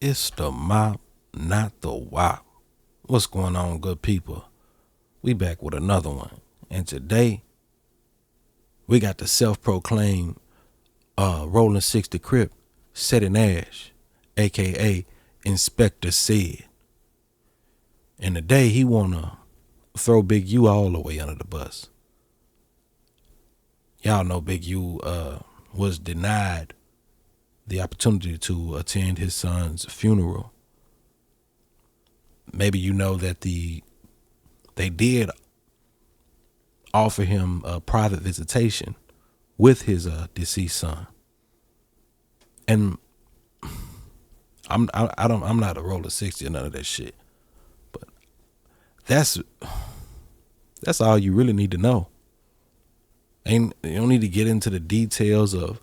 It's the mop, not the wop. What's going on, good people? We back with another one. And today, we got the self-proclaimed Rolling 60 Crip, Ceddy Nash, a.k.a. Inspector Ced. And today, he wanna throw Big U all the way under the bus. Y'all know Big U was denied the opportunity to attend his son's funeral. Maybe you know that they did offer him a private visitation with his deceased son. And I'm not a roller 60 or none of that shit. But that's all you really need to know. You don't need to get into the details of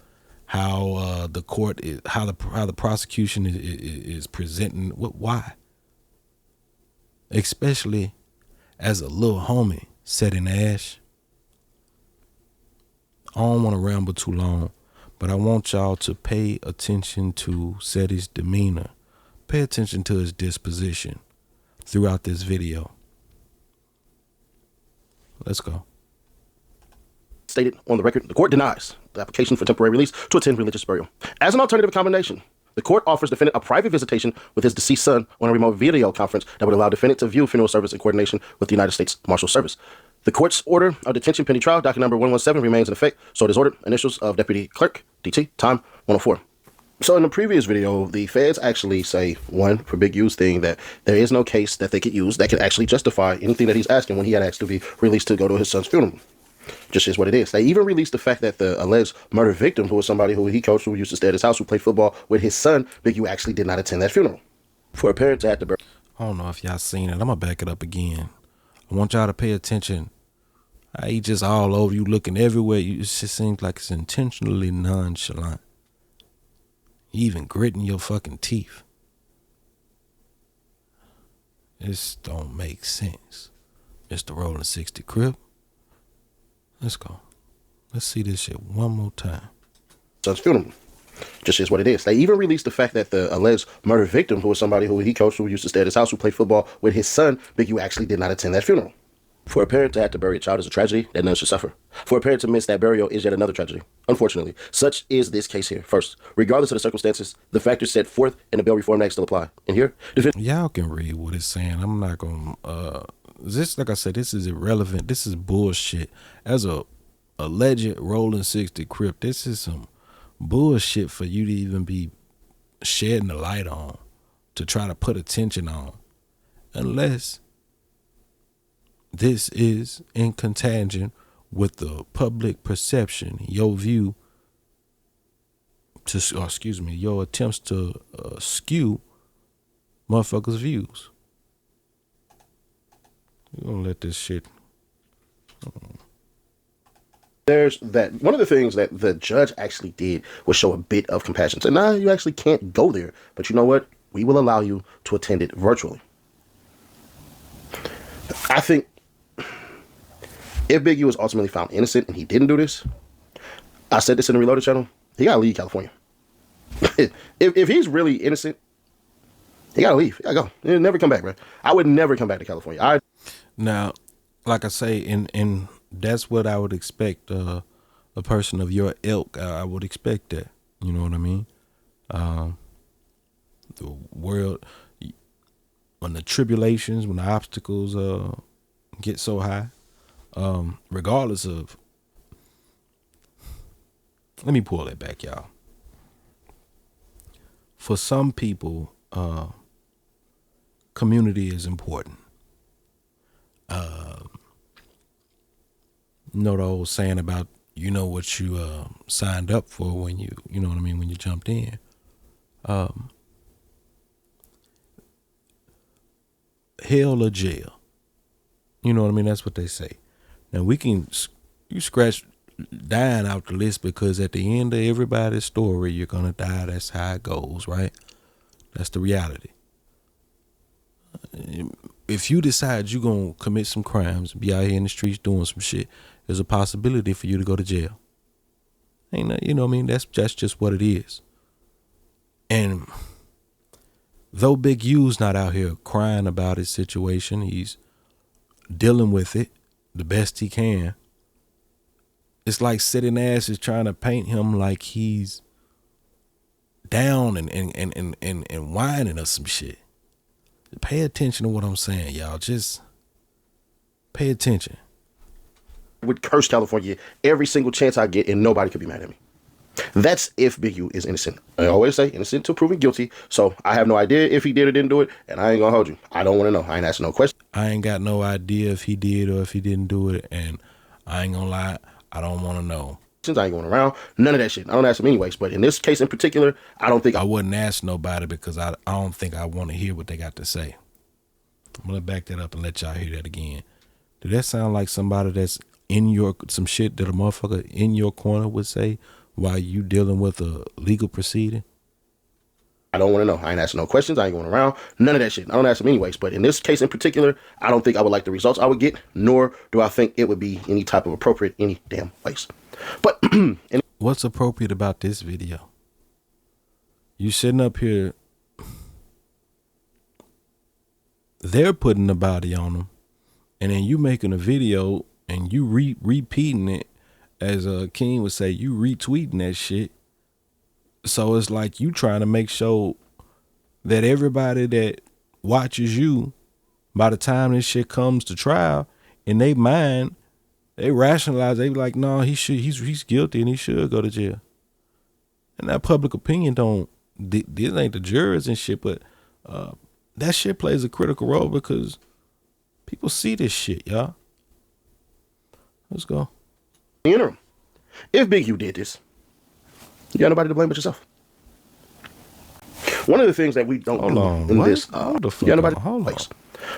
how the court is, how the prosecution is presenting. Why? Especially as a little homie, Ceddy Nash. I don't want to ramble too long, but I want y'all to pay attention to Ceddy's demeanor. Pay attention to his disposition throughout this video. Let's go. Stated on the record, the court denies the application for temporary release to attend religious burial. As an alternative accommodation, the court offers defendant a private visitation with his deceased son on a remote video conference that would allow defendant to view funeral service in coordination with the United States Marshal Service. The court's order of detention pending trial, docket number 117, remains in effect, so it is ordered. Initials of Deputy Clerk, DT, time 104. So in the previous video, the feds actually say, one, for Big U's thing, that there is no case that they could use that could actually justify anything that he's asking when he had asked to be released to go to his son's funeral. Just is what it is. They even released the fact that the alleged murder victim, who was somebody who he coached, who used to stay at his house, who played football with his son, Big U actually did not attend that funeral. For a parent to have to bury. I don't know if y'all seen it. I'm gonna back it up again. I want y'all to pay attention. He just all over you, looking everywhere. It just seems like it's intentionally nonchalant. You even gritting your fucking teeth. This don't make sense. Mr. Rolling 60 Crip. Let's go. Let's see this shit one more time. Son's funeral. Just is what it is. They even released the fact that the alleged murder victim, who was somebody who he coached, who used to stay at his house, who played football with his son, Big U actually did not attend that funeral. For a parent to have to bury a child is a tragedy that none should suffer. For a parent to miss that burial is yet another tragedy. Unfortunately, such is this case here. First, regardless of the circumstances, the factors set forth in the Bail Reform Act still apply. And here, y'all can read what it's saying. I'm not gonna this, like I said, this is irrelevant. This is bullshit. As a alleged Rolling 60 Crip, this is some bullshit for you to even be shedding the light on, to try to put attention on, unless this is in contagion with the public perception, your view to, or excuse me, your attempts to skew motherfuckers' views. We're gonna let this shit. There's that. One of the things that the judge actually did was show a bit of compassion. So now you actually can't go there, but you know what? We will allow you to attend it virtually. I think if Big U was ultimately found innocent and he didn't do this, I said this in the Reloaded channel, he gotta leave California. if he's really innocent, he gotta leave. He gotta go. He'll never come back, bro. I would never come back to California. Now, like I say, in that's what I would expect a person of your ilk. I would expect that. You know what I mean? The world, when the tribulations, when the obstacles get so high, regardless of, let me pull that back, y'all. For some people, community is important. You know the old saying about, you know what you signed up for when you know what I mean, when you jumped in. Hell or jail. You know what I mean? That's what they say. Now you scratch dying out the list, because at the end of everybody's story, you're gonna die. That's how it goes, right? That's the reality. If you decide you're gonna commit some crimes, be out here in the streets doing some shit, there's a possibility for you to go to jail. Ain't no, you know what I mean? That's just what it is. And though Big U's not out here crying about his situation, he's dealing with it the best he can. It's like Ceddy Nash is trying to paint him like he's down and whining or some shit. Pay attention to what I'm saying, y'all. Just pay attention. Would curse California every single chance I get, and nobody could be mad at me. That's if Big U is innocent. I always say innocent until proven guilty. So I have no idea if he did or didn't do it, and I ain't gonna hold you. I don't want to know. I ain't asking no questions. I ain't got no idea if he did or if he didn't do it, and I ain't gonna lie, I don't want to know. I ain't going around. None of that shit. I don't ask him anyways. But in this case in particular, I don't think I wouldn't ask nobody because I don't think I want to hear what they got to say. I'm gonna back that up and let y'all hear that again. Did that sound like somebody that's in your some shit that a motherfucker in your corner would say while you dealing with a legal proceeding? I don't want to know. I ain't asking no questions. I ain't going around. None of that shit. I don't ask him anyways. But in this case in particular, I don't think I would like the results I would get, nor do I think it would be any type of appropriate any damn ways. But what's appropriate about this video? You sitting up here, they're putting the body on them, and then you making a video and you repeating it, as King would say, you retweeting that shit. So it's like you trying to make sure that everybody that watches you, by the time this shit comes to trial, in their mind, they rationalize. They be like, no, he's guilty and he should go to jail. And that public opinion this ain't the jurors and shit, but that shit plays a critical role because people see this shit, y'all. Let's go. In the interim, if Big U did this, you got nobody to blame but yourself. One of the things that we don't do in this, you got nobody to place.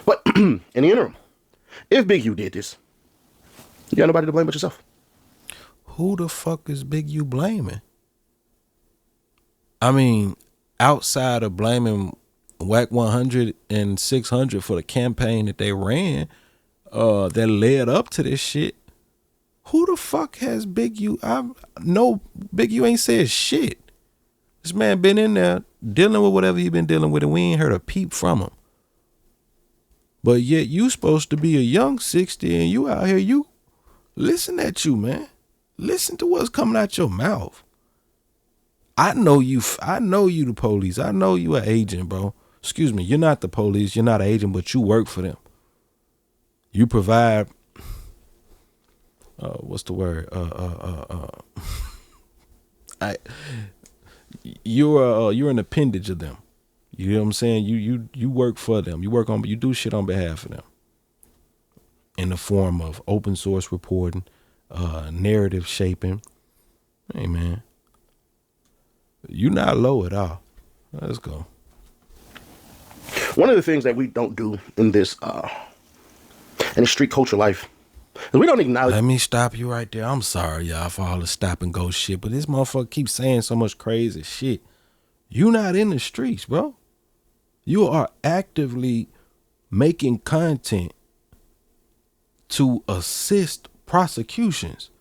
But in the interim, if Big U did this, you got nobody to blame but yourself. Who the fuck is Big U blaming? I mean, outside of blaming WAC 100 and 600 for the campaign that they ran, that led up to this shit, who the fuck has Big U? I know Big U ain't said shit. This man been in there dealing with whatever he been dealing with, and we ain't heard a peep from him. But yet you supposed to be a young 60, and you out here, you listen at you, man. Listen to what's coming out your mouth. I know you the police. I know you an agent, bro. Excuse me, you're not the police, you're not an agent, but you work for them. You provide what's the word? You're an appendage of them. You know what I'm saying? You work for them. You do shit on behalf of them. In the form of open source reporting, narrative shaping. Hey man, you not low at all. Let's go. One of the things that we don't do in this in the street culture life is we don't acknowledge. Let me stop you right there. I'm sorry, y'all, for all the stop and go shit, but this motherfucker keeps saying so much crazy shit. You not in the streets, bro. You are actively making content to assist prosecutions,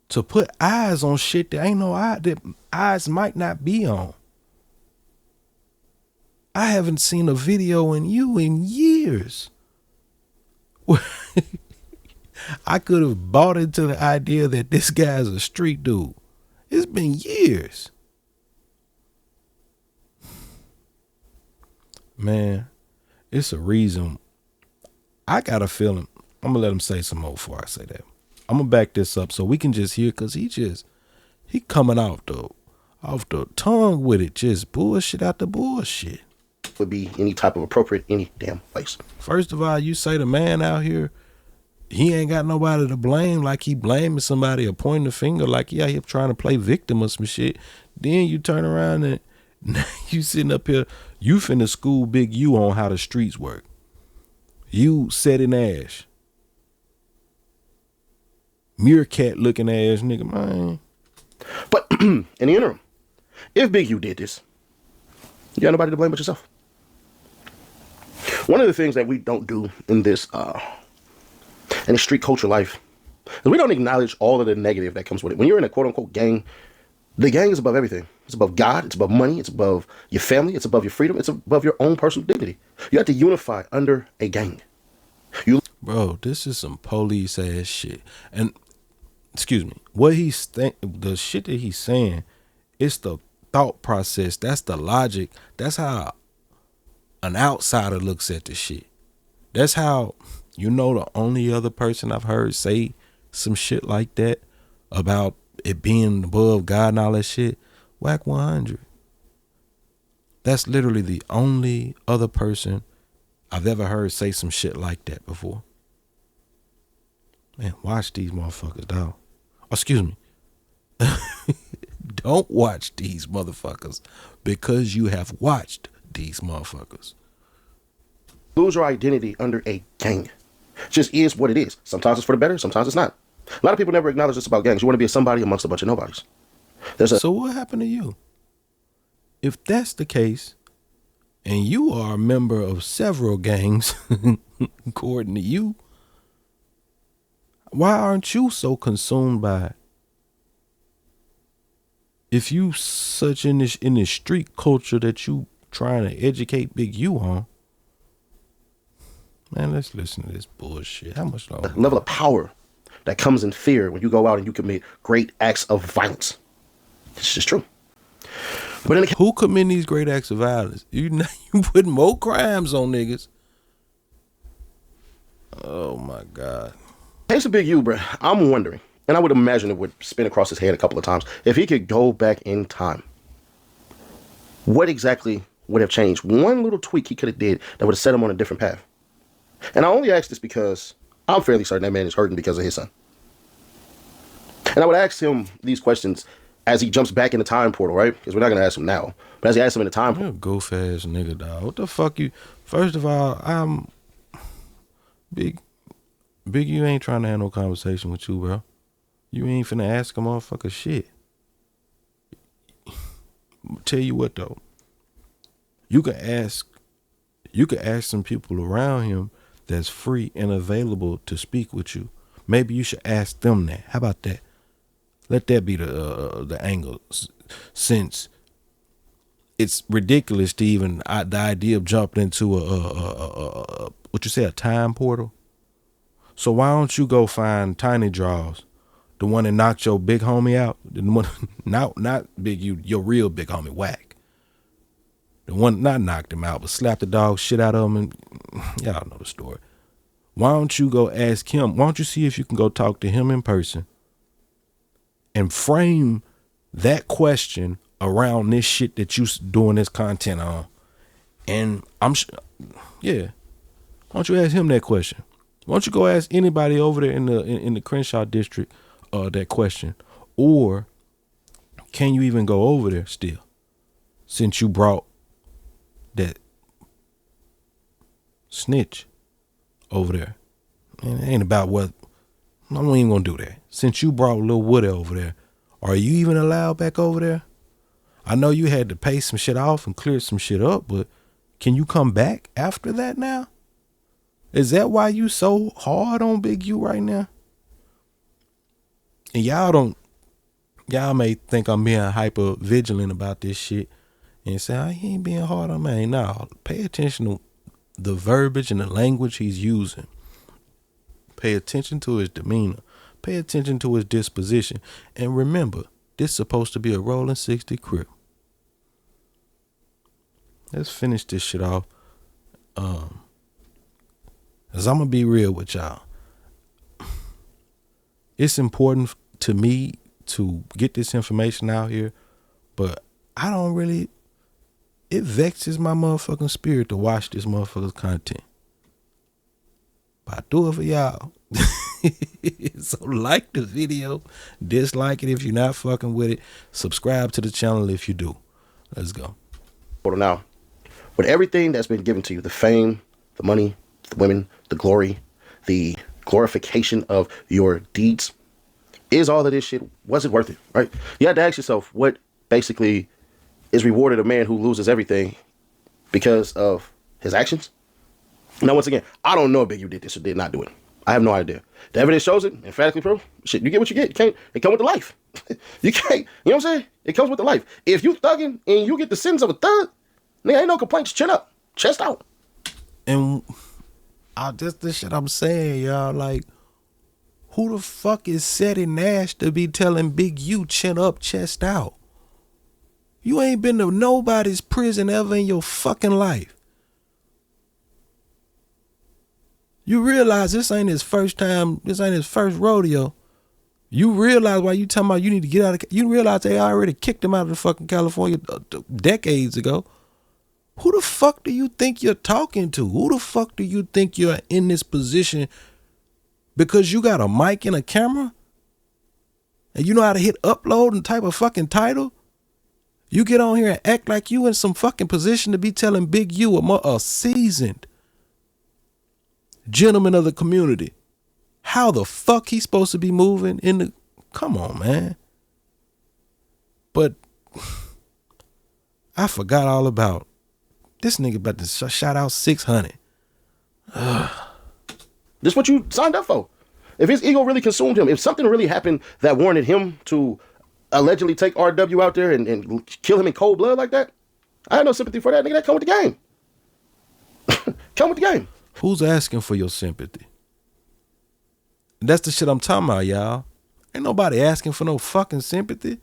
to put eyes on shit that ain't no eye, that eyes might not be on. I haven't seen a video in you in years. I could have bought into the idea that this guy's a street dude. It's been years. Man, it's a reason. I got a feeling. I'm gonna let him say some more before I say that. I'm gonna back this up so we can just hear, cause he coming off the tongue with it, just bullshit out the bullshit. Would be any type of appropriate any damn place. First of all, you say the man out here, he ain't got nobody to blame, like he blaming somebody or pointing the finger like, yeah, he trying to play victim or some shit. Then you turn around and you sitting up here, you finna school Big U on how the streets work. You Ceddy Nash, meerkat looking ass nigga, man. But in the interim, if Big U did this, you got nobody to blame but yourself. One of the things that we don't do in this in the street culture life is we don't acknowledge all of the negative that comes with it. When you're in a quote unquote gang, the gang is above everything. It's above God. It's above money. It's above your family. It's above your freedom. It's above your own personal dignity. You have to unify under a gang. Bro, this is some police ass shit. And excuse me, what the shit that he's saying, it's the thought process. That's the logic. That's how an outsider looks at the shit. That's how, the only other person I've heard say some shit like that about it being above God and all that shit, Whack 100. That's literally the only other person I've ever heard say some shit like that before. Man, watch these motherfuckers, dog. Oh, excuse me. Don't watch these motherfuckers because you have watched these motherfuckers. Lose your identity under a gang. It just is what it is. Sometimes it's for the better, sometimes it's not. A lot of people never acknowledge this about gangs. You want to be a somebody amongst a bunch of nobodies. So what happened to you? If that's the case, and you are a member of several gangs, according to you, why aren't you so consumed by it? If you such in this street culture that you trying to educate Big U on, man, let's listen to this bullshit. How much longer? The level of power that comes in fear when you go out and you commit great acts of violence. It's just true. But who commit these great acts of violence? You put more crimes on niggas. Oh my God. Case of Big U, bro. I'm wondering, and I would imagine it would spin across his head a couple of times, if he could go back in time, what exactly would have changed? One little tweak he could have did that would have set him on a different path. And I only ask this because I'm fairly certain that man is hurting because of his son. And I would ask him these questions as he jumps back in the time portal, right? Because we're not going to ask him now. But as he asks him in the time portal. You're a goof ass nigga, dog. What the fuck you? First of all, I'm Big U ain't trying to have no conversation with you, bro. You ain't finna ask a motherfucker shit. Tell you what though. You could ask some people around him that's free and available to speak with you. Maybe you should ask them that. How about that? Let that be the angle, since it's ridiculous to even the idea of jumping into a what you say, a time portal. So why don't you go find Tiny Draws, the one that knocked your big homie out, the one not Big U, your real big homie Whack, the one not knocked him out but slapped the dog shit out of him, and y'all know the story. Why don't you go ask him? Why don't you see if you can go talk to him in person and frame that question around this shit that you doing this content on? And yeah. Why don't you ask him that question? Why don't you go ask anybody over there in the Crenshaw district that question? Or can you even go over there still, since you brought that snitch over there? And it ain't about what. I'm not even gonna do that. Since you brought Lil Woody over there, are you even allowed back over there? I know you had to pay some shit off and clear some shit up, but can you come back after that now? Is that why you so hard on Big U right now? And y'all may think I'm being hyper vigilant about this shit and say, oh, he ain't being hard on me. No, pay attention to the verbiage and the language he's using. Pay attention to his demeanor. Pay attention to his disposition. And remember, this is supposed to be a rolling 60 crip. Let's finish this shit off. Cause I'm gonna be real with y'all. It's important to me to get this information out here, but I don't really, it vexes my motherfucking spirit to watch this motherfucker's content. But I do it for y'all. So like the video, dislike it if you're not fucking with it, subscribe to the channel if you do. Let's go. Now, with everything that's been given to you, the fame, the money, the women, the glory, the glorification of your deeds, is all of this shit, was it worth it, right? You have to ask yourself, what basically is rewarded a man who loses everything because of his actions? Now, once again, I don't know if Big U did this or did not do it. I have no idea. The evidence shows it, emphatically proof. Shit, you get what you get. It come with the life. You can't, you know what I'm saying? It comes with the life. If you thugging and you get the sins of a thug, nigga, ain't no complaints. Chin up, chest out. And just the shit I'm saying, y'all, like, who the fuck is Ceddy Nash to be telling Big U chin up, chest out? You ain't been to nobody's prison ever in your fucking life. You realize this ain't his first time, this ain't his first rodeo. You realize why you talking about you need to get out of, you realize they already kicked him out of the fucking California decades ago. Who the fuck do you think you're talking to? Who the fuck do you think you're in this position because you got a mic and a camera? And you know how to hit upload and type a fucking title? You get on here and act like you in some fucking position to be telling Big U, a seasoned gentleman of the community, how the fuck he supposed to be moving in the, come on, man. But I forgot all about this nigga about to shout out 600. This is what you signed up for. If his ego really consumed him, if something really happened that warranted him to allegedly take RW out there and kill him in cold blood like that, I have no sympathy for that nigga. That come with the game. Come with the game. Who's asking for your sympathy? That's the shit I'm talking about, y'all. Ain't nobody asking for no fucking sympathy.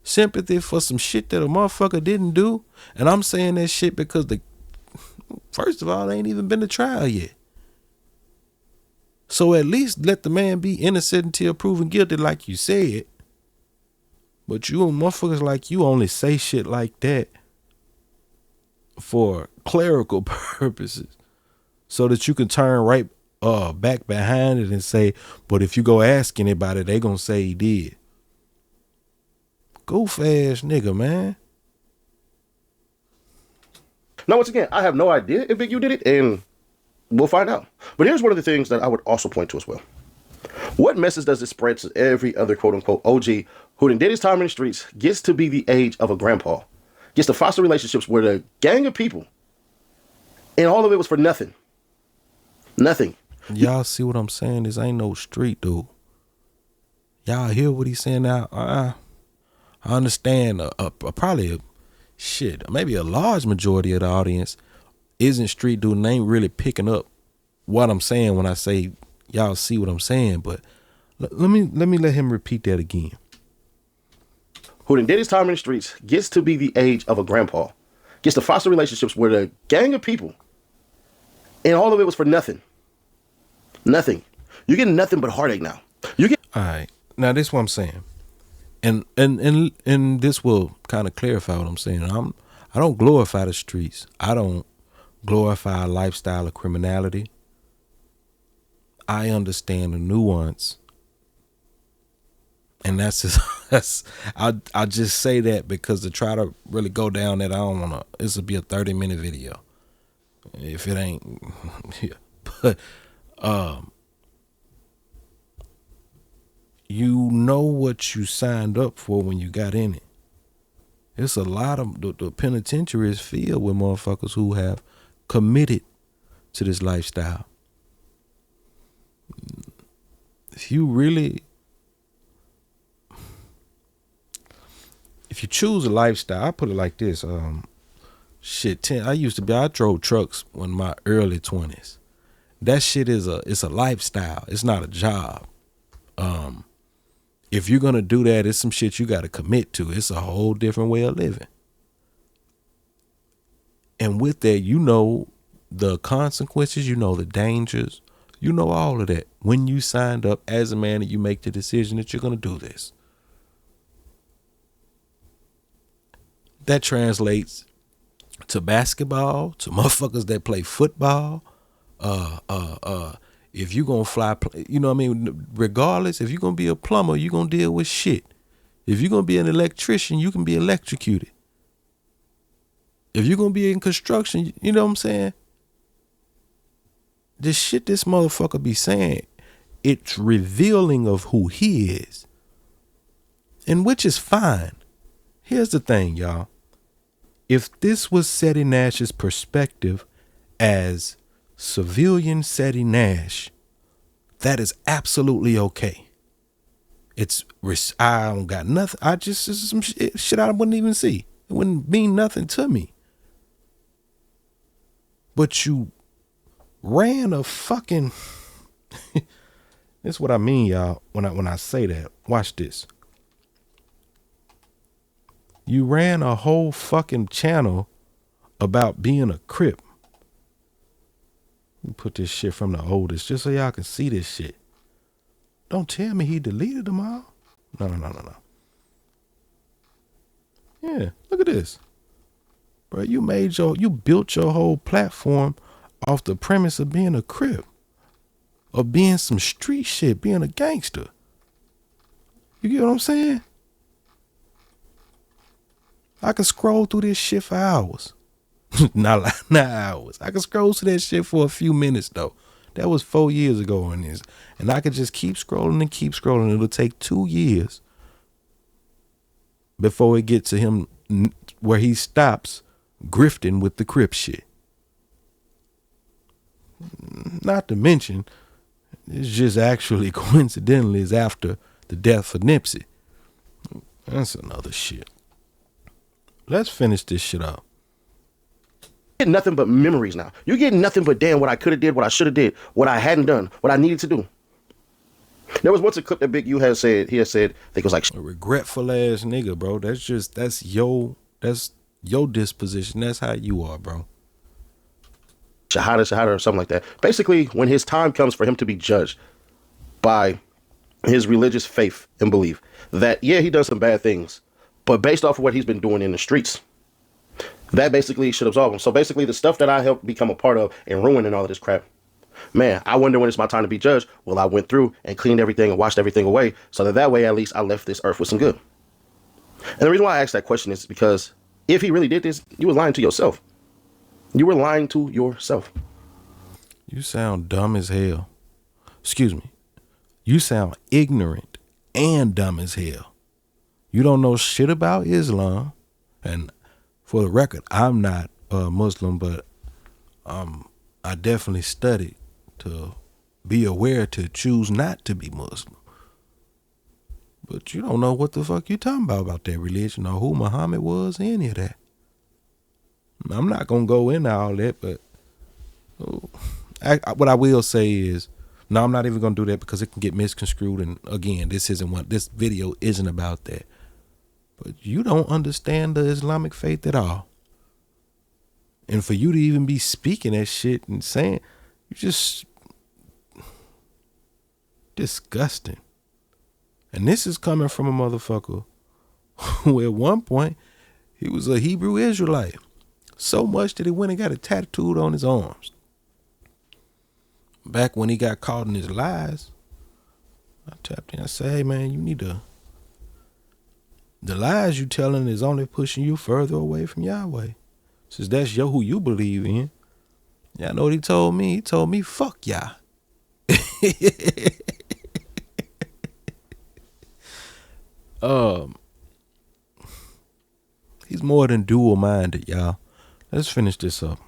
Sympathy for some shit that a motherfucker didn't do. And I'm saying that shit because first of all, they ain't even been to trial yet. So at least let the man be innocent until proven guilty like you said. But you motherfuckers like you only say shit like that for clerical purposes. So that you can turn right back behind it and say, but if you go ask anybody, they gonna say he did. Goof ass nigga, man. Now, once again, I have no idea if Big U did it, and we'll find out. But here's one of the things that I would also point to as well. What message does this spread to every other quote-unquote OG who done did his time in the streets, gets to be the age of a grandpa, gets to foster relationships with a gang of people, and all of it was for nothing? Nothing. Y'all see what I'm saying? This ain't no street dude. Y'all hear what he's saying now? I understand probably maybe a large majority of the audience isn't street dude and ain't really picking up what I'm saying when I say y'all see what I'm saying. But let me let him repeat that again. Who done did his time in the streets, gets to be the age of a grandpa, gets to foster relationships with a gang of people, and all of it was for nothing. Nothing. You're getting nothing but heartache now. You get all right. Now this is what I'm saying. And this will kind of clarify what I'm saying. I don't glorify the streets. I don't glorify a lifestyle of criminality. I understand the nuance. And that's just I just say that because to try to really go down that, I don't wanna, this will be a 30-minute video. If it ain't yeah. But you know what you signed up for when you got in it. It's a lot of the penitentiary is filled with motherfuckers who have committed to this lifestyle. If you choose a lifestyle, I put it like this. I drove trucks in my early 20s. That shit it's a lifestyle. It's not a job. If you're gonna do that, it's some shit you gotta commit to. It's a whole different way of living. And with that, you know the consequences, you know the dangers, you know all of that when you signed up as a man and you make the decision that you're gonna do this. That translates to basketball, to motherfuckers that play football. If you gonna fly, you know what I mean? Regardless, if you're gonna be a plumber, you're gonna deal with shit. If you're gonna be an electrician, you can be electrocuted. If you're gonna be in construction, you know what I'm saying? The shit this motherfucker be saying, it's revealing of who he is. And which is fine. Here's the thing, y'all. If this was Ceddy Nash's perspective as civilian Ceddy Nash, that is absolutely okay. I don't got nothing. I just it's some shit I wouldn't even see. It wouldn't mean nothing to me. But you ran a fucking. That's what I mean, y'all. When I say that, watch this. You ran a whole fucking channel about being a crip. Let me put this shit from the oldest just so y'all can see this shit. Don't tell me he deleted them all. No. Yeah, look at this. Bro, you built your whole platform off the premise of being a crip. Of being some street shit, being a gangster. You get what I'm saying? I could scroll through this shit for hours. not hours. I could scroll through that shit for a few minutes though. That was 4 years ago in this. And I could just keep scrolling and keep scrolling. It'll take 2 years before it gets to him where he stops grifting with the crip shit. Not to mention, it's just actually coincidentally is after the death of Nipsey. That's another shit. Let's finish this shit up. Get nothing but memories now. You're getting nothing but damn what I could have did, what I should have did, what I hadn't done, what I needed to do. There was once a clip that Big U had said, I think it was like a regretful ass nigga, bro. That's your disposition. That's how you are, bro. Shahada or something like that. Basically, when his time comes for him to be judged by his religious faith and belief that, yeah, he does some bad things, but based off of what he's been doing in the streets, that basically should absolve him. So basically the stuff that I helped become a part of and ruining all of this crap, man, I wonder when it's my time to be judged. Well, I went through and cleaned everything and washed everything away so that way at least I left this earth with some good. And the reason why I asked that question is because if he really did this, you were lying to yourself. You were lying to yourself. You sound dumb as hell. Excuse me. You sound ignorant and dumb as hell. You don't know shit about Islam. And for the record, I'm not Muslim, but I definitely studied to be aware to choose not to be Muslim. But you don't know what the fuck you talking about that religion or who Muhammad was, any of that. I'm not going to go into all that, but what I will say is, no, I'm not even going to do that because it can get misconstrued. And again, this video isn't about that. But you don't understand the Islamic faith at all. And for you to even be speaking that shit and saying, you just disgusting. And this is coming from a motherfucker who at one point, he was a Hebrew Israelite. So much that he went and got it tattooed on his arms. Back when he got caught in his lies, I tapped in. I said, hey man, you need to. The lies you telling is only pushing you further away from Yahweh. Since that's who you believe in. Y'all know what he told me? He told me, fuck Yah. He's more than dual-minded, y'all. Let's finish this up.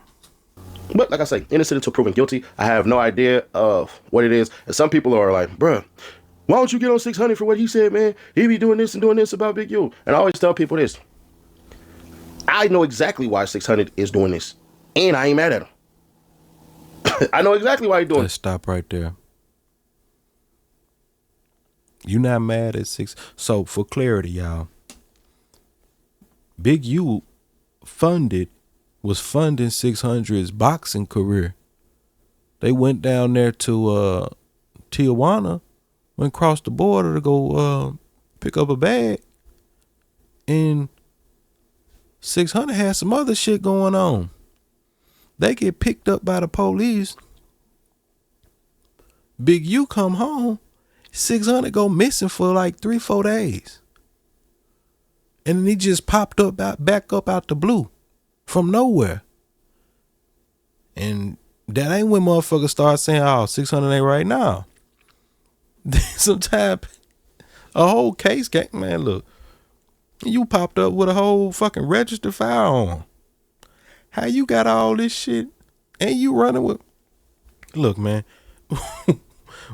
But like I say, innocent until proven guilty. I have no idea of what it is. And some people are like, bruh, why don't you get on 600 for what he said, man? He be doing this and doing this about Big U. And I always tell people this. I know exactly why 600 is doing this. And I ain't mad at him. I know exactly why he's doing it. Let's stop right there. You not mad at 6. So for clarity, y'all. Big U was funding 600's boxing career. They went down there to Tijuana, went across the border to go pick up a bag, and 600 had some other shit going on. They get picked up by the police. Big U come home. 600 go missing for like 3-4 days. And then he just popped up back up out the blue from nowhere. And that ain't when motherfuckers start saying, oh, 600 ain't right now. Sometimes a whole case came, man, look, you popped up with a whole fucking registered firearm. How you got all this shit and you running with, look, man,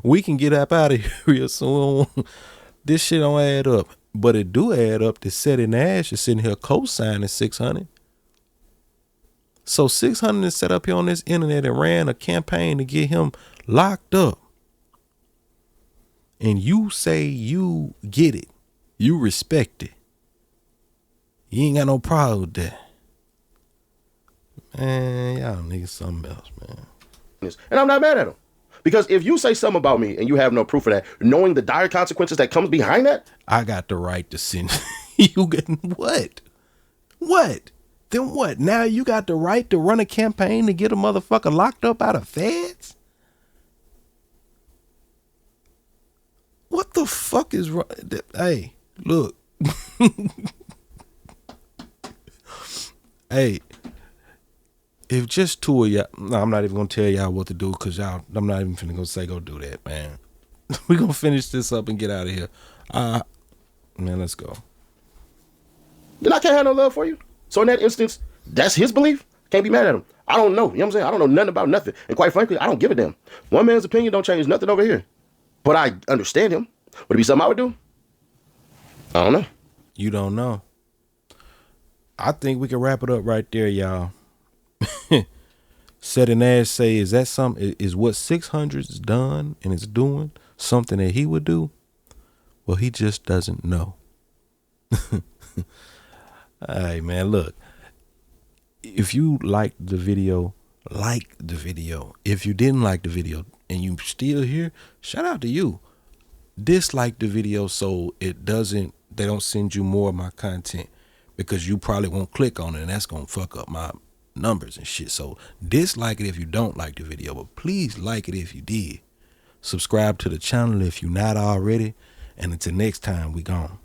we can get up out of here soon. This shit don't add up. But it do add up that Ceddy Nash is sitting here co-signing 600. So 600 is set up here on this internet and ran a campaign to get him locked up. And you say you get it. You respect it. You ain't got no problem with that. Man, y'all niggas something else, man. And I'm not mad at him. Because if you say something about me and you have no proof of that, knowing the dire consequences that comes behind that, I got the right to send you getting what? What? Then what? Now you got the right to run a campaign to get a motherfucker locked up out of feds? What the fuck is wrong? Hey, look. Hey, if just two of y'all, no, I'm not even gonna tell y'all what to do because I'm not even finna gonna say go do that, man. We gonna finish this up and get out of here. Man, let's go. then I can't have no love for you. So in that instance, that's his belief. Can't be mad at him. I don't know. You know what I'm saying? I don't know nothing about nothing. And quite frankly, I don't give a damn. One man's opinion don't change nothing over here. But I understand him. Would it be something I would do? I don't know. You don't know. I think we can wrap it up right there, y'all. Ceddy Nash say, is that something? Is what 600's done and is doing something that he would do? Well, he just doesn't know. All right, man, look. If you liked the video, like the video. If you didn't like the video and you still here, shout out to you. Dislike the video so they don't send you more of my content because you probably won't click on it and that's gonna fuck up my numbers and shit. So dislike it if you don't like the video, but please like it if you did. Subscribe to the channel if you're not already, and until next time, we gone.